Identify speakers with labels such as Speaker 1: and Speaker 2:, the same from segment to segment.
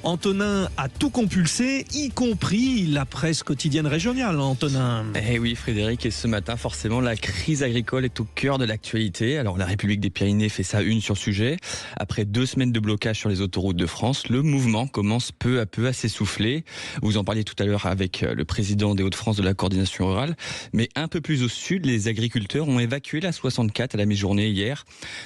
Speaker 1: Antonin a tout compulsé, y compris la presse quotidienne régionale, Antonin.
Speaker 2: Eh oui Frédéric, et ce matin forcément la crise agricole est au cœur de l'actualité. Alors la République des Pyrénées fait sa une sur le sujet. Après 2 semaines de blocage sur les autoroutes de France, le mouvement commence peu à peu à s'essouffler. Vous en parliez tout à l'heure avec le président des Hauts-de-France de la coordination rurale. Mais un peu plus au sud, les agriculteurs ont évacué la 64 à la mi-journée hier.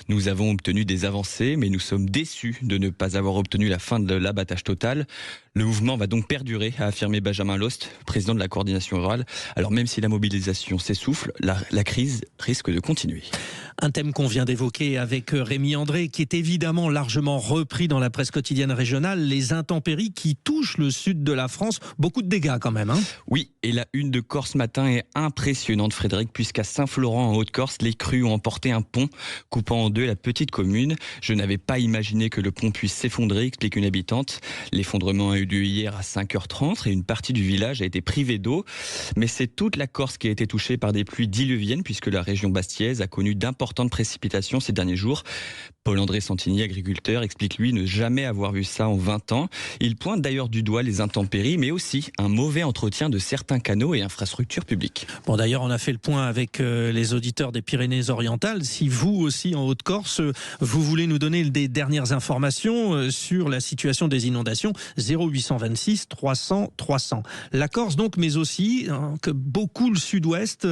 Speaker 2: Nous avons obtenu des avancées, mais nous sommes déçus de ne pas avoir obtenu la fin de l'abattage total. Le mouvement va donc perdurer, a affirmé Benjamin Lost, président de la coordination rurale. Alors même si la mobilisation s'essouffle, la crise risque de continuer.
Speaker 1: Un thème qu'on vient d'évoquer avec Rémi André, qui est évidemment largement repris dans la presse quotidienne régionale, les intempéries qui touchent le sud de la France. Beaucoup de dégâts quand même.
Speaker 2: Oui, et la une de Corse matin est impressionnante, Frédéric, puisqu'à Saint-Florent en Haute-Corse, les crues ont emporté un pont, coupant en deux la petite commune. Je n'avais pas imaginé que le pont puisse s'effondrer, explique une habitante. L'effondrement a eu lieu hier à 5h30 et une partie du village a été privée d'eau. Mais c'est toute la Corse qui a été touchée par des pluies diluviennes, puisque la région bastiaise a connu d'importantes précipitations ces derniers jours. Paul-André Santini, agriculteur, explique lui ne jamais avoir vu ça en 20 ans. Il pointe d'ailleurs du doigt les intempéries, mais aussi un mauvais entretien de certains canaux et infrastructures publiques.
Speaker 1: Bon, d'ailleurs, on a fait le point avec les auditeurs des Pyrénées-Orientales. Si vous aussi, en Haute-Corse, vous voulez nous donner des dernières informations sur la situation des inondations, 0826 300 300. La Corse donc, mais aussi que beaucoup le sud-ouest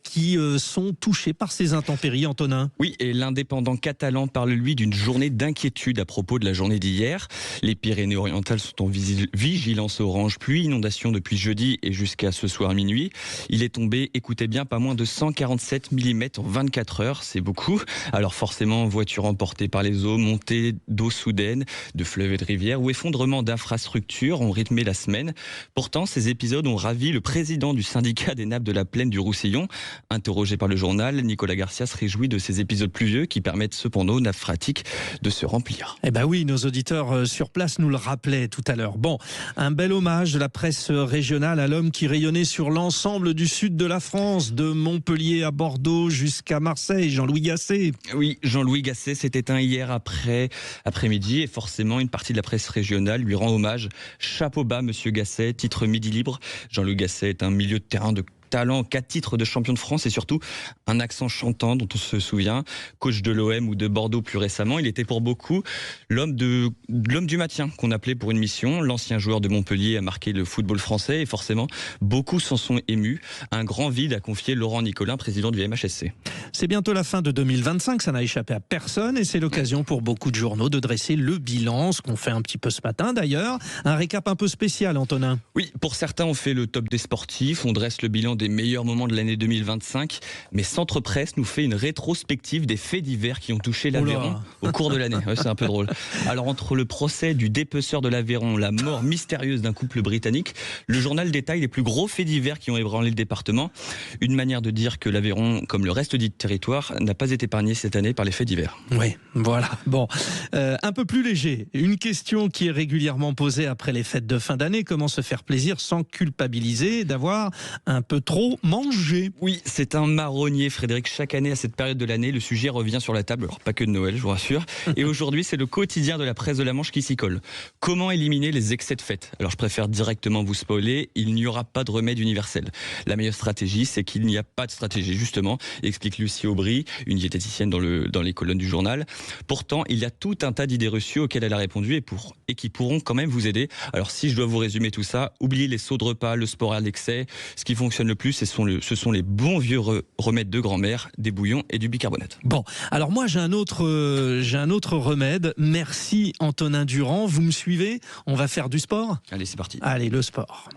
Speaker 1: qui sont touchés par ces intempéries, Antonin.
Speaker 2: Oui, et l'indépendant catalan parle lui d'une journée d'inquiétude à propos de la journée d'hier. Les Pyrénées-Orientales sont en vigilance orange pluie, inondation depuis jeudi et jusqu'à ce soir minuit. Il est tombé, écoutez bien, pas moins de 147 mm en 24 heures, c'est beaucoup. Alors forcément, voitures emportées par les eaux, montées d'eau soudaine, de fleuves et de rivières ou effondrement d'infrastructures ont rythmé la semaine. Pourtant, ces épisodes ont ravi le président du syndicat des nappes de la plaine du Roussillon. Interrogé par le journal, Nicolas Garcia se réjouit de ces épisodes pluvieux qui permettent cependant aux nappes phréatiques de se remplir.
Speaker 1: Eh ben oui, nos auditeurs sur place nous le rappelaient tout à l'heure. Bon, un bel hommage de la presse régionale à l'homme qui rayonnait sur l'ensemble du sud de la France, de Montpellier à Bordeaux jusqu'à Marseille, Jean-Louis Gasset.
Speaker 2: Oui, Jean-Louis Gasset s'est éteint hier après-midi et forcément une partie de la presse régionale lui rend hommage. Chapeau bas, monsieur Gasset, titre Midi Libre. Jean-Louis Gasset est un milieu de terrain de talent, 4 titres de champion de France et surtout un accent chantant dont on se souvient. Coach de l'OM ou de Bordeaux plus récemment, il était pour beaucoup l'homme du maintien qu'on appelait pour une mission. L'ancien joueur de Montpellier a marqué le football français et forcément beaucoup s'en sont émus. Un grand vide a confié Laurent Nicolin, président du MHSC.
Speaker 1: C'est bientôt la fin de 2025, ça n'a échappé à personne et c'est l'occasion pour beaucoup de journaux de dresser le bilan, ce qu'on fait un petit peu ce matin d'ailleurs. Un récap un peu spécial, Antonin.
Speaker 2: Oui, pour certains on fait le top des sportifs, on dresse le bilan des meilleurs moments de l'année 2025, mais Centre Presse nous fait une rétrospective des faits divers qui ont touché l'Aveyron au cours de l'année. Ouais, c'est un peu drôle. Alors entre le procès du dépeceur de l'Aveyron, la mort mystérieuse d'un couple britannique, le journal détaille les plus gros faits divers qui ont ébranlé le département. Une manière de dire que l'Aveyron, comme le reste du territoire, n'a pas été épargné cette année par les faits divers.
Speaker 1: Oui, voilà. Bon, un peu plus léger. Une question qui est régulièrement posée après les fêtes de fin d'année. Comment se faire plaisir sans culpabiliser d'avoir un peu trop mangé?
Speaker 2: Oui, c'est un marronnier, Frédéric. Chaque année, à cette période de l'année, le sujet revient sur la table. Alors, pas que de Noël, je vous rassure. Et aujourd'hui, c'est le quotidien de la presse de la Manche qui s'y colle. Comment éliminer les excès de fête? Alors, je préfère directement vous spoiler. Il n'y aura pas de remède universel. La meilleure stratégie, c'est qu'il n'y a pas de stratégie, justement, explique Lucie Aubry, une diététicienne dans les colonnes du journal. Pourtant, il y a tout un tas d'idées reçues auxquelles elle a répondu et qui pourront quand même vous aider. Alors, si je dois vous résumer tout ça, oubliez les sauts de repas, le sport à l'excès. Ce qui fonctionne le plus, ce sont les bons vieux remèdes de grand-mère, des bouillons et du bicarbonate.
Speaker 1: Bon, alors moi j'ai un autre remède. Merci Antonin Durand. Vous me suivez? On va faire du sport?
Speaker 2: Allez, c'est parti.
Speaker 1: Allez, le sport.